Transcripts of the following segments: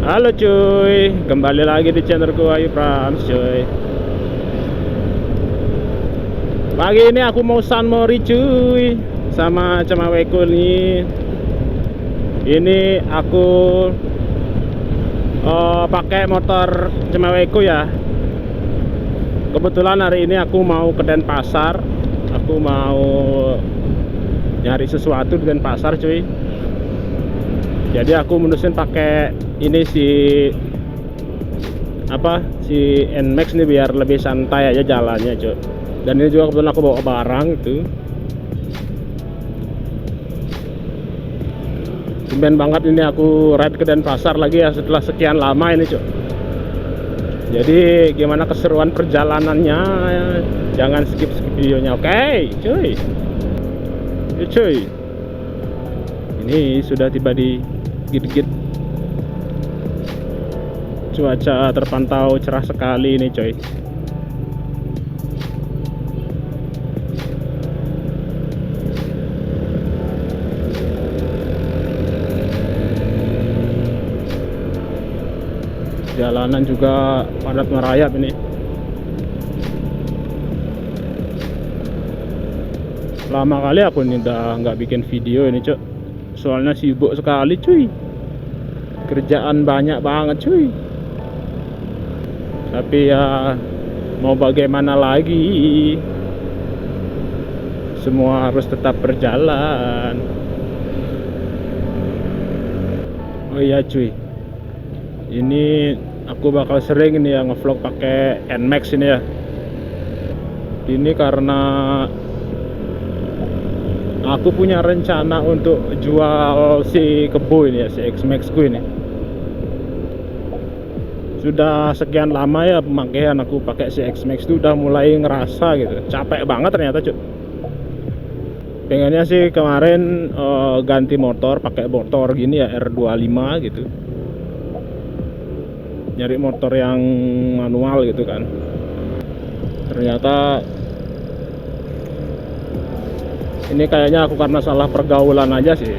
Halo cuy, kembali lagi di channelku Ayu Prams cuy. Pagi ini aku mau San Mori cuy, sama cemaweku nih. Ini aku pakai motor cemaweku ya. Kebetulan hari ini aku mau ke Denpasar. Aku mau nyari sesuatu di Denpasar cuy. Jadi aku mutusin pakai ini si NMAX nih biar lebih santai aja jalannya cuy. Dan ini juga kebetulan aku bawa barang itu. Tumben banget ini aku ride ke Denpasar lagi ya setelah sekian lama ini cuy. Jadi gimana keseruan perjalanannya, jangan skip videonya. Oke cuy. Yuk cuy, ini sudah tiba di Git-Git. Cuaca terpantau cerah sekali ini coy. Jalanan juga padat merayap ini. Lama kali aku ini udah nggak bikin video ini cok. Soalnya sibuk sekali cuy. Kerjaan banyak banget cuy. Tapi ya mau bagaimana lagi, semua harus tetap berjalan. Oh iya cuy, ini aku bakal sering ini ya ngevlog pakai NMAX ini ya. Ini karena aku punya rencana untuk jual si kebo ini ya, si X-Max ku ini. Sudah sekian lama ya pemakaian aku pakai si X-Max itu, udah mulai ngerasa gitu capek banget ternyata cuy. Pengennya sih kemarin ganti motor, pakai motor gini ya R25 gitu. Nyari motor yang manual gitu kan. Ternyata ini kayaknya aku karena salah pergaulan aja sih.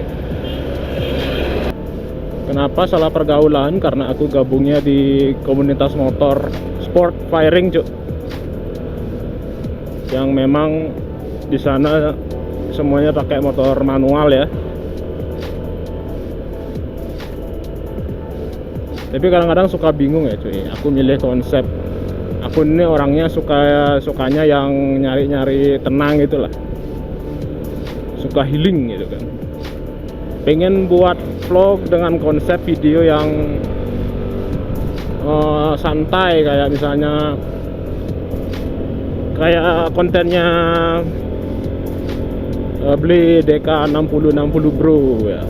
Kenapa salah pergaulan? Karena aku gabungnya di komunitas motor sport firing cuk. Yang memang di sana semuanya pakai motor manual ya. Tapi kadang-kadang suka bingung ya cuy. Aku milih konsep. Aku ini orangnya sukanya yang nyari-nyari tenang gitu lah. Suka healing gitu kan. Pengen buat vlog dengan konsep video yang santai, kayak misalnya kayak kontennya beli DK 6060 bro ya.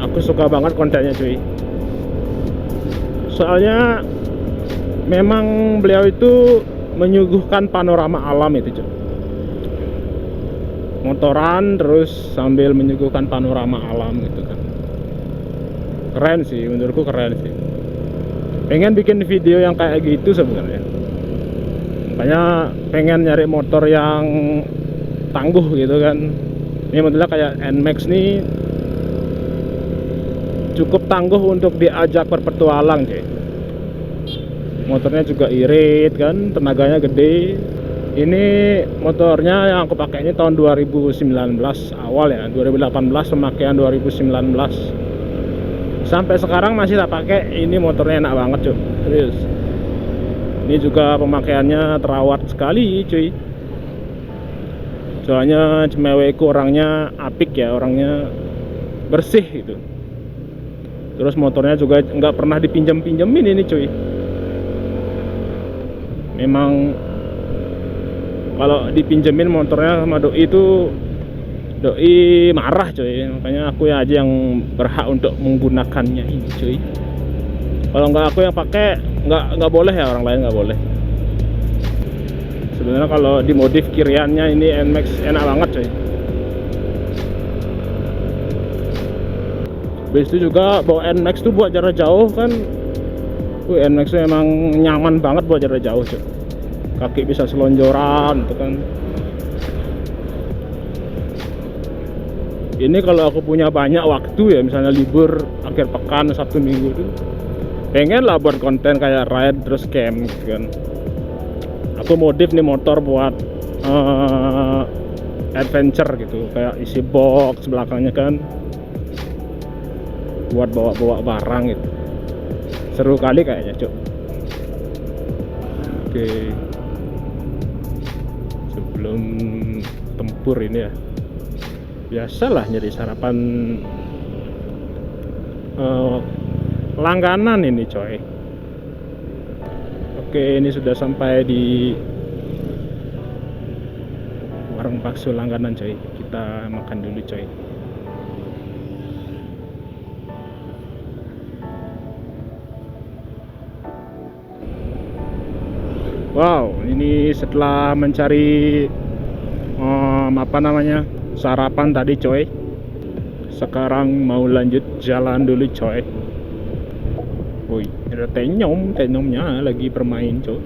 Aku suka banget kontennya cuy. Soalnya memang beliau itu menyuguhkan panorama alam itu cuy. Motoran terus sambil menyuguhkan panorama alam gitu kan. Keren sih, menurutku keren sih. Pengen bikin video yang kayak gitu sebenarnya. Makanya pengen nyari motor yang tangguh gitu kan. Ini modelnya kayak NMAX nih, cukup tangguh untuk diajak berpetualang cuy. Motornya juga irit kan, tenaganya gede. Ini motornya yang aku pakai ini tahun 2019 awal ya, 2018 pemakaian 2019. Sampai sekarang masih tak pakai. Ini motornya enak banget cuy, serius. Ini juga pemakaiannya terawat sekali cuy. Soalnya cewekku orangnya apik ya, orangnya bersih gitu. Terus motornya juga nggak pernah dipinjam-pinjemin ini cuy. Memang kalau dipinjemin motornya sama doi itu, doi marah cuy. Makanya aku ya aja yang berhak untuk menggunakannya ini cuy. Kalau nggak aku yang pakai, nggak boleh ya, orang lain nggak boleh. Sebenarnya kalau dimodif kiriannya ini NMAX enak banget cuy. Habis itu juga bawa NMAX tuh buat jarak jauh kan. NMAX tuh emang nyaman banget buat jarak jauh cuy. Kaki bisa selonjoran gitu kan. Ini kalau aku punya banyak waktu ya, misalnya libur akhir pekan Sabtu Minggu itu, pengen lah buat konten kayak ride terus camp gitu kan. Aku modif nih motor buat adventure gitu, kayak isi box belakangnya kan buat bawa-bawa barang gitu. Seru kali kayaknya, Cuk. Oke. Sebelum tempur ini ya, biasalah nyari sarapan langganan ini, coy. Oke, ini sudah sampai di warung bakso langganan, coy. Kita makan dulu, coy. Wow, ini setelah mencari sarapan tadi, coy. Sekarang mau lanjut jalan dulu, coy. Woi, ada tenyomnya lagi bermain, coy.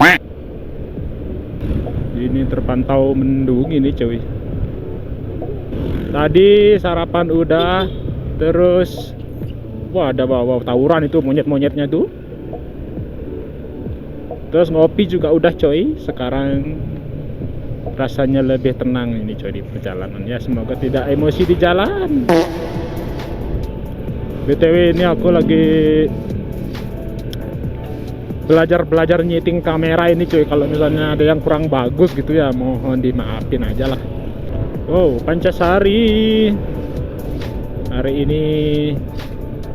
Ini terpantau mendung ini, coy. Tadi sarapan udah, terus wah ada bawa tawuran itu monyet-monyetnya tuh. Terus ngopi juga udah, coy. Sekarang rasanya lebih tenang ini, coy, di perjalanan. Ya semoga tidak emosi di jalan. BTW ini aku lagi belajar nyeting kamera ini, coy. Kalau misalnya ada yang kurang bagus gitu ya mohon dimaafin aja lah. Oh, Pancasari hari ini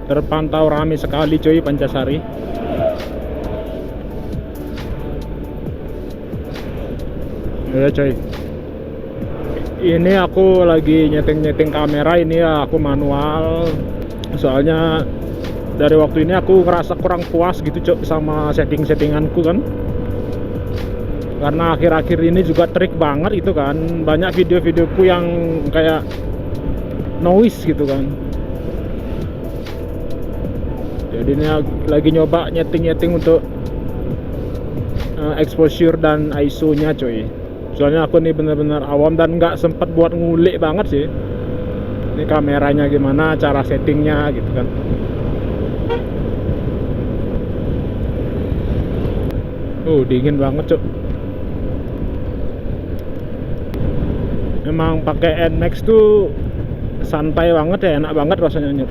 terpantau ramai sekali, coy, Pancasari. Ya, coy. Ini aku lagi nyeting kamera ini ya, aku manual. Soalnya dari waktu ini aku ngerasa kurang puas gitu, cok, sama settinganku kan. Karena akhir-akhir ini juga trik banget itu kan. Banyak video-videoku yang kayak noise gitu kan. Jadi ini lagi nyoba nyeting untuk exposure dan ISO nya, coy. Soalnya aku nih bener-bener awam dan nggak sempet buat ngulik banget sih. Ini kameranya gimana, cara settingnya gitu kan. Dingin banget, cok. Memang pakai NMAX tuh santai banget ya, enak banget rasanya.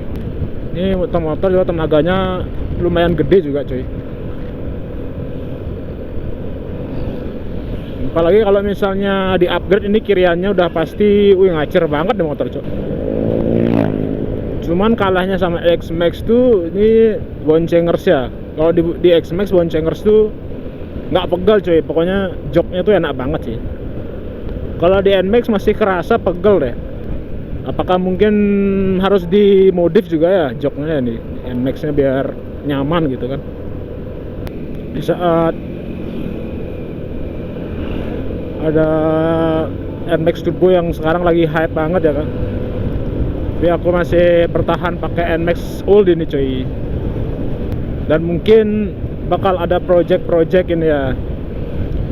Ini motor juga tenaganya lumayan gede juga, coy. Apalagi kalau misalnya di upgrade ini kiriannya udah pasti ngacer banget deh motor, cok. Cuman kalahnya sama X-Max tuh ini boncengers ya. Kalau di X-Max boncengers tuh nggak pegal, coy. Pokoknya joknya tuh enak banget sih. Kalau di NMAX masih kerasa pegel deh. Apakah mungkin harus dimodif juga ya joknya nih NMAX-nya biar nyaman gitu kan. Di saat ada NMAX Turbo yang sekarang lagi hype banget ya kan. Tapi aku masih bertahan pakai NMAX Old ini, coy. Dan mungkin bakal ada project ini ya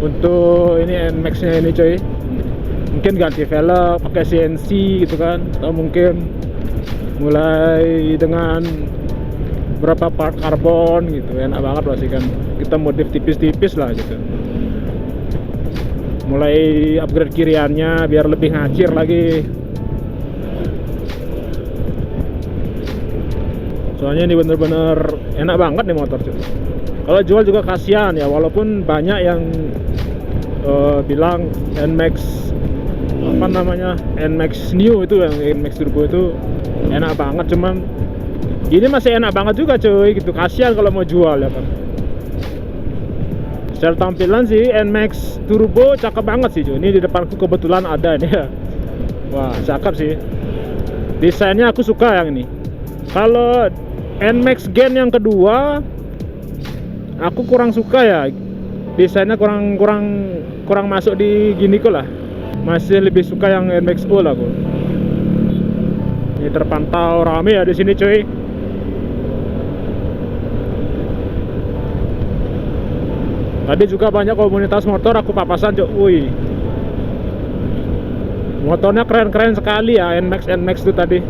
untuk ini NMAX nya ini, coy. Mungkin ganti velg pakai CNC gitu kan, atau mungkin mulai dengan berapa part karbon gitu. Enak banget pasti kan, kita modif tipis-tipis lah gitu. Mulai upgrade kiriannya biar lebih ngacir lagi. Soalnya ini bener-bener enak banget nih motor, cuy. Kalau jual juga kasihan ya, walaupun banyak yang bilang NMAX NMAX New itu, yang NMAX Turbo itu enak banget, cuman ini masih enak banget juga, cuy, gitu. Kasihan kalau mau jual ya kan. Secara tampilan sih NMAX Turbo cakep banget sih, cuy. Ini di depanku kebetulan ada ini ya. Wah, cakep sih. Desainnya aku suka yang ini. Kalau NMAX Gen yang kedua aku kurang suka ya. Desainnya kurang masuk di gini kok lah. Masih lebih suka yang NMAX Old aku. Ini terpantau rame ya di sini, cuy. Tadi juga banyak komunitas motor aku papasan, cok. Wih, motornya keren-keren sekali ya NMAX itu tadi.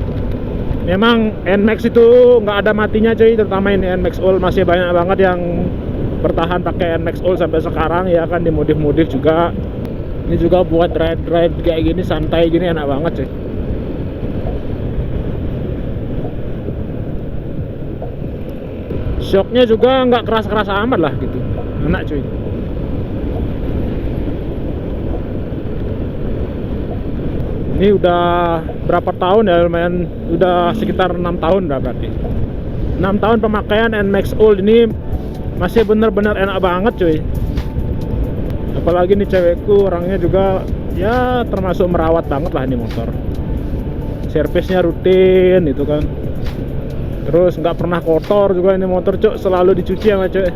Memang NMAX itu nggak ada matinya cuy, terutama ini NMAX All masih banyak banget yang bertahan pakai NMAX All sampai sekarang ya kan, dimodif-modif juga. Ini juga buat ride kayak gini santai gini enak banget cuy. Shocknya juga nggak keras-keras amat lah gitu, enak cuy. Ini udah berapa tahun ya, lumayan udah sekitar 6 tahun lah berarti. 6 tahun pemakaian NMAX Old ini masih bener-bener enak banget cuy. Apalagi nih cewekku orangnya juga ya termasuk merawat banget lah ini motor. Servisnya rutin itu kan. Terus nggak pernah kotor juga ini motor cuk, selalu dicuci sama cuy.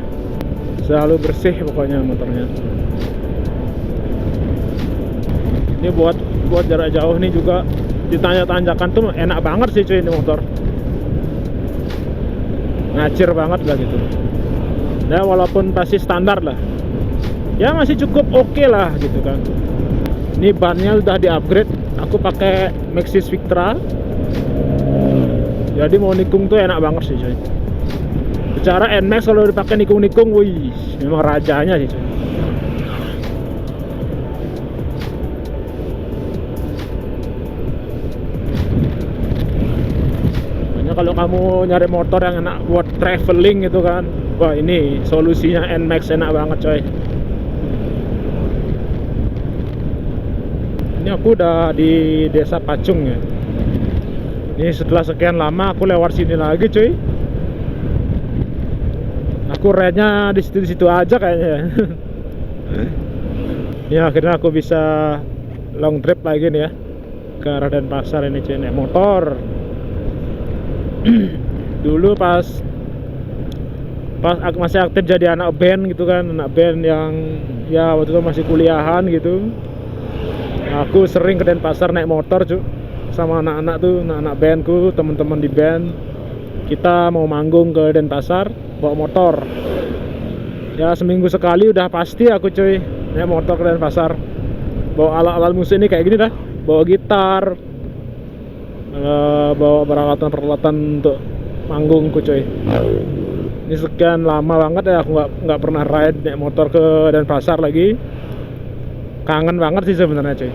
Selalu bersih pokoknya motornya. Ini buat jarak jauh nih juga ditanya-tanjakan tuh enak banget sih cuy ini motor. Ngacir banget lah gitu. Ya walaupun pasti standar lah, ya masih cukup oke lah gitu kan. Ini bannya udah di-upgrade, aku pakai Maxxis Victra. Jadi mau nikung tuh enak banget sih cuy. Bicara NMAX kalau dipakai nikung-nikung, wih, memang rajanya sih cuy. Kalau kamu nyari motor yang enak buat traveling gitu kan, wah ini solusinya NMAX enak banget coy. Ini aku udah di Desa Pacung ya. Ini setelah sekian lama aku lewat sini lagi cuy. Aku ride-nya di situ aja kayaknya. Ini akhirnya aku bisa long trip lagi nih ya ke arah Denpasar ini cuy, naik motor. Dulu pas aku masih aktif jadi anak band gitu kan, anak band yang ya waktu itu masih kuliahan gitu, aku sering ke Denpasar naik motor cuy sama anak-anak tuh, anak bandku, teman-teman di band. Kita mau manggung ke Denpasar bawa motor ya, seminggu sekali udah pasti aku cuy naik motor ke Denpasar, bawa alat-alat musik ini kayak gini dah, bawa gitar, bawa peralatan untuk manggungku cuy. Ini sekian lama banget ya aku nggak pernah ride naik motor ke Denpasar lagi. Kangen banget sih sebenarnya cuy.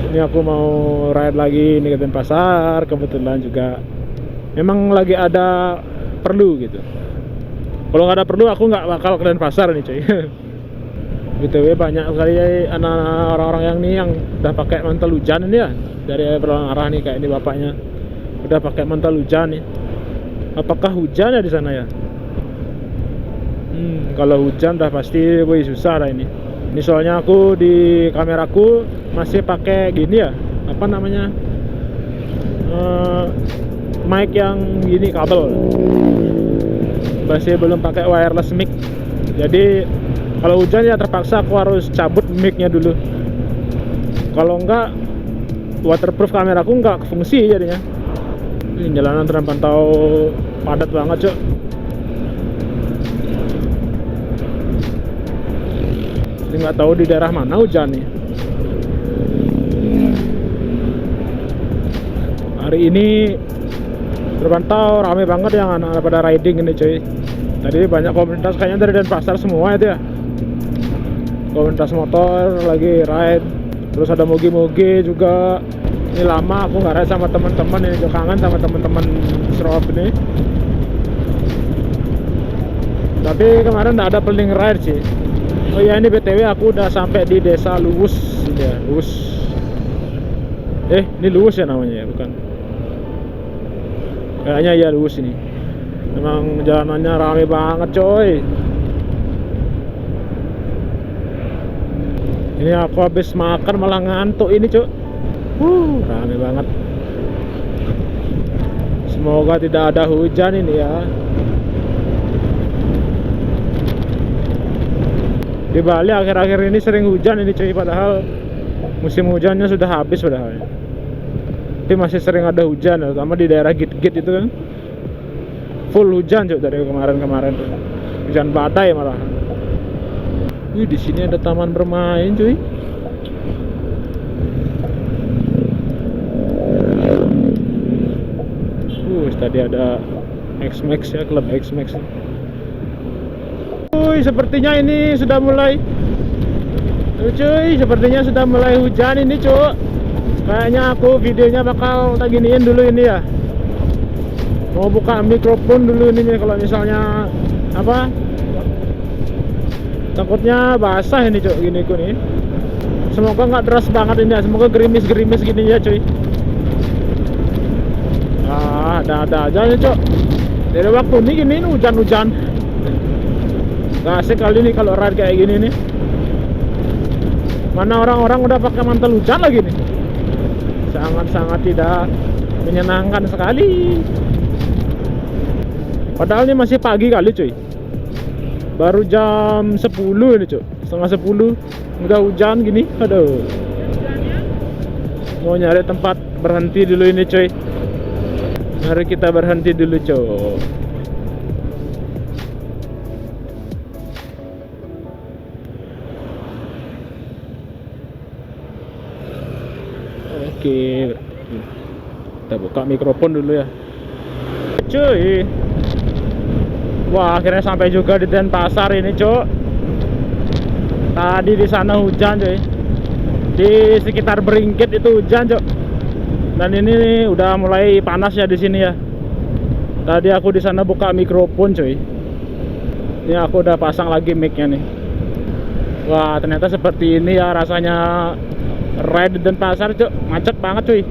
Ini aku mau ride lagi ini ke Denpasar, kebetulan juga memang lagi ada perlu gitu. Kalau nggak ada perlu aku nggak bakal ke Denpasar nih cuy. BTW banyak sekali anak orang-orang yang udah pakai mantel hujan ini ya, dari berlawanan arah nih, kayak ini bapaknya udah pakai mantel hujan nih. Apakah hujan ya di sana ya? Kalau hujan udah pasti wih susah lah ini. Ini soalnya aku di kameraku masih pakai gini ya, apa namanya, mic yang gini kabel, masih belum pakai wireless mic. Jadi kalau hujan ya terpaksa aku harus cabut mic-nya dulu. Kalau enggak waterproof kameraku enggak fungsi jadinya. Ini jalanan terpantau padat banget cok. Ini nggak tahu di daerah mana hujan nih. Hari ini terpantau rame banget yang anak-anak pada riding ini cuy. Tadi banyak komunitas kayaknya dari Denpasar semua itu ya, komunitas motor lagi ride. Terus ada mogi-mogi juga. Ini lama aku nggak ride sama teman-teman, ini juga kangen sama teman-teman Serop ini. Tapi kemarin nggak ada planning ride sih. Oh ya, ini BTW aku udah sampai di Desa Luwus ya, Luwus. Ini Luwus ya namanya ya, bukan? Kayaknya ya Luwus ini. Memang jalanannya rame banget coy. Ini aku habis makan malah ngantuk ini cuy. Rame banget. Semoga tidak ada hujan ini ya. Di Bali akhir-akhir ini sering hujan ini cuy, padahal musim hujannya sudah habis padahal. Tapi masih sering ada hujan, terutama di daerah Git-Git itu kan. Full hujan cuy dari kemarin-kemarin. Hujan badai malah. Di sini ada taman bermain cuy. tadi ada X-Max ya, klub X-Max. Cuy, sepertinya ini sudah mulai. Cuy, sepertinya sudah mulai hujan ini, cuy. Kayaknya aku videonya bakal tak giniin dulu ini ya. Mau buka mikrofon dulu ini kalau misalnya apa? Takutnya basah ini, cuy, gini ku nih. Semoga nggak deras banget ini ya. Semoga gerimis-gerimis gini ya, cuy. Ada aja nih, cok. Dari waktu ini hujan-hujan. Gak asik kali nih kalau ride kayak gini nih. Mana orang-orang udah pakai mantel hujan lagi nih. Sangat-sangat tidak menyenangkan sekali. Padahal ini masih pagi kali, cuy. Baru jam 10 ini, cuy. Setengah 10 udah hujan gini. Aduh. Mau nyari tempat berhenti dulu ini, cuy. Mari kita berhenti dulu, cok. Oke, kita buka mikrofon dulu ya, cuy. Wah, akhirnya sampai juga di Denpasar ini, cok. Tadi di sana hujan, cuy. Di sekitar Beringkit itu hujan, cok. Dan ini udah mulai panas ya di sini ya. Tadi aku di sana buka mikrofon, cuy. Ini aku udah pasang lagi mic-nya nih. Wah, ternyata seperti ini ya rasanya ride di Denpasar, cuk. Macet banget, cuy.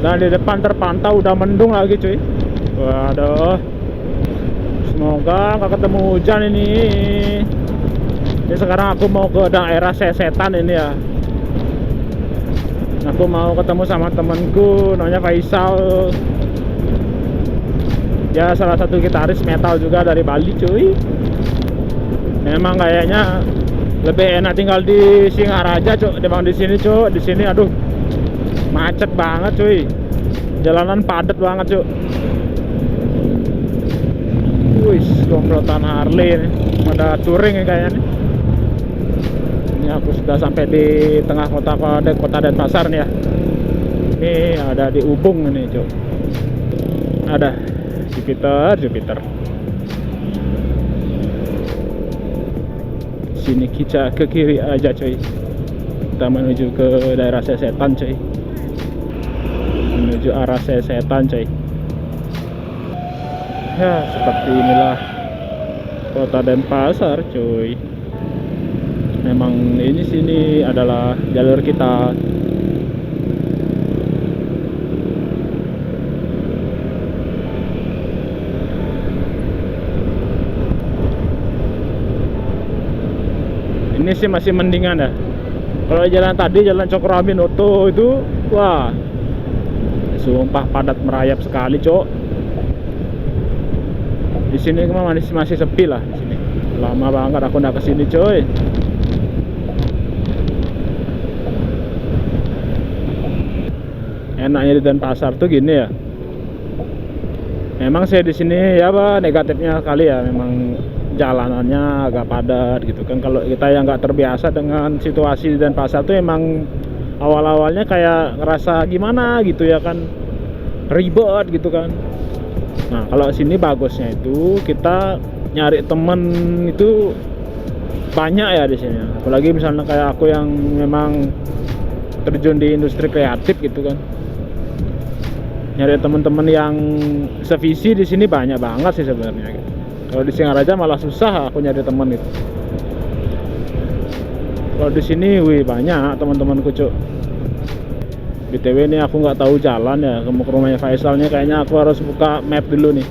Dan di depan terpantau udah mendung lagi, cuy. Waduh. Semoga nggak ketemu hujan ini. Ini sekarang aku mau ke daerah Sesetan ini ya. Aku mau ketemu sama temanku namanya Faisal. Ya, salah satu gitaris metal juga dari Bali, cuy. Memang kayaknya lebih enak tinggal di Singaraja, cuk, dibanding di sini, cuk. Di sini aduh, macet banget, cuy. Jalanan padat banget, cuk. Wih, komplotan Harley nih. Pada touring ya kayaknya nih. Ini aku sudah sampai di tengah kota Denpasar nih ya. Ini ada di Ubung ini, cuk. Ada Jupiter. Sini kita ke kiri aja, cuy. Kita menuju ke daerah Sesetan, cuy. Menuju arah Sesetan, cuy. Ya, seperti inilah kota Denpasar, cuy. Memang ini sini adalah jalur kita. Ini sih masih mendingan ya. Kalau jalan tadi, jalan Cokroaminoto itu, wah, sumpah padat merayap sekali, cok. Di sini masih sepi lah di sini. Lama banget aku nggak kesini, coy. Enaknya di Denpasar tuh gini ya. Memang saya di sini ya, negatifnya kali ya. Memang jalanannya agak padat gitu kan. Kalau kita yang nggak terbiasa dengan situasi di Denpasar tuh emang awal-awalnya kayak ngerasa gimana gitu ya kan, ribet gitu kan. Nah, kalau sini bagusnya itu kita nyari temen itu banyak ya di sini. Apalagi misalnya kayak aku yang memang terjun di industri kreatif gitu kan. Nyari teman-teman yang sevisi di sini banyak banget sih sebenarnya. Kalau di Singaraja malah susah aku nyari teman itu. Kalau di sini, wih, banyak teman-temanku, cuk. BTW ini aku nggak tahu jalan ya, ke rumahnya Faisal nih. Kayaknya aku harus buka map dulu nih.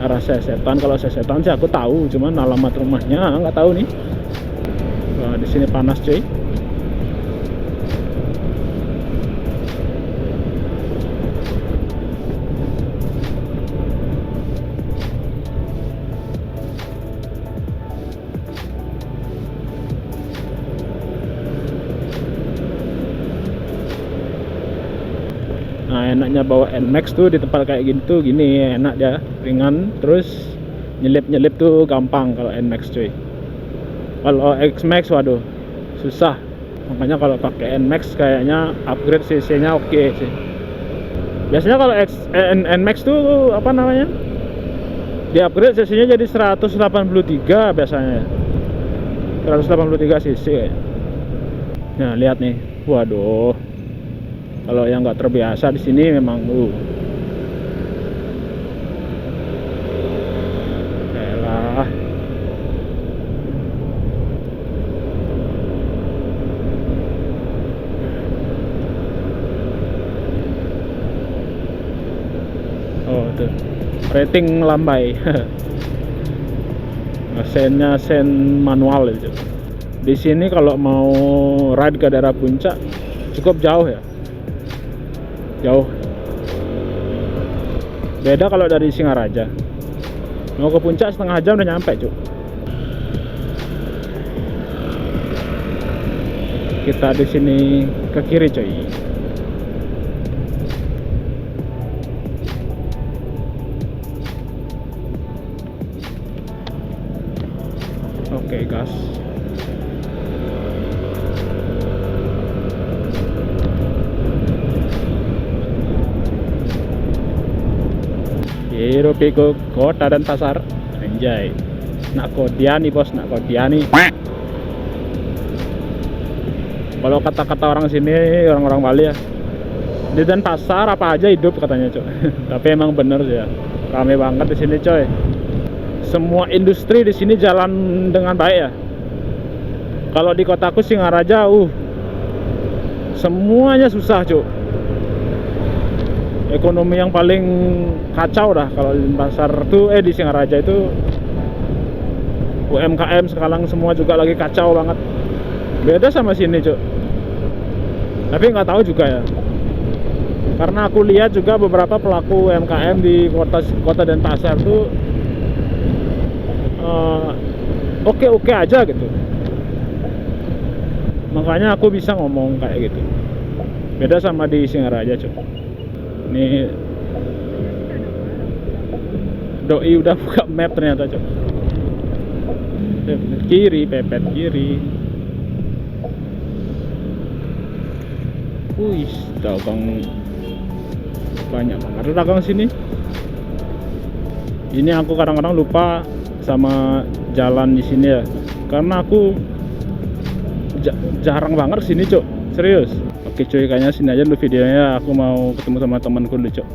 Arah Sesetan. Kalau Sesetan sih aku tahu, cuman alamat rumahnya nggak tahu nih. Wah, di sini panas, cuy. enaknya bawa NMAX tuh di tempat kayak gini tuh gini, enak dia, ringan, terus nyelip tuh gampang kalau NMAX cuy. Kalau XMAX waduh susah, makanya kalau pakai NMAX kayaknya upgrade CC-nya oke sih. Biasanya kalau NMAX tuh apa namanya, di upgrade cc-nya jadi 183 biasanya, 183 cc kayak. Nah lihat nih, waduh, kalau yang nggak terbiasa di sini memang elah. Oh tuh, rating lambai. Sennya sen manual itu. Di sini kalau mau ride ke daerah puncak cukup jauh ya, jauh. Beda kalau dari Singaraja, mau ke puncak setengah jam udah nyampe cuk. Kita di sini ke kiri coy. Oke gas. Hiruk pikuk kota dan pasar, anjay. Nak kodiani bos, nak kodiani. Kalau kata-kata orang sini, orang-orang Bali ya, di Denpasar apa aja hidup katanya coy. Tapi emang bener sih ya, rame banget di sini coy. Semua industri di sini jalan dengan baik ya. Kalau di kotaku Singaraja, semuanya susah cuy. Ekonomi yang paling kacau dah kalau di pasar tuh, di Singaraja itu UMKM sekarang semua juga lagi kacau banget. Beda sama sini cuy. Tapi nggak tahu juga ya, karena aku lihat juga beberapa pelaku UMKM di kota Denpasar tuh oke aja gitu. Makanya aku bisa ngomong kayak gitu. Beda sama di Singaraja cuy. Ini doi udah buka map ternyata coba. Kiri, pepet kiri. Wih, dagang banyak banget dagang sini. Ini aku kadang-kadang lupa sama jalan di sini ya, karena aku jarang banget sini cok, serius. Oke cuy, kayaknya sini aja dulu videonya. Aku mau ketemu sama temanku dulu cok.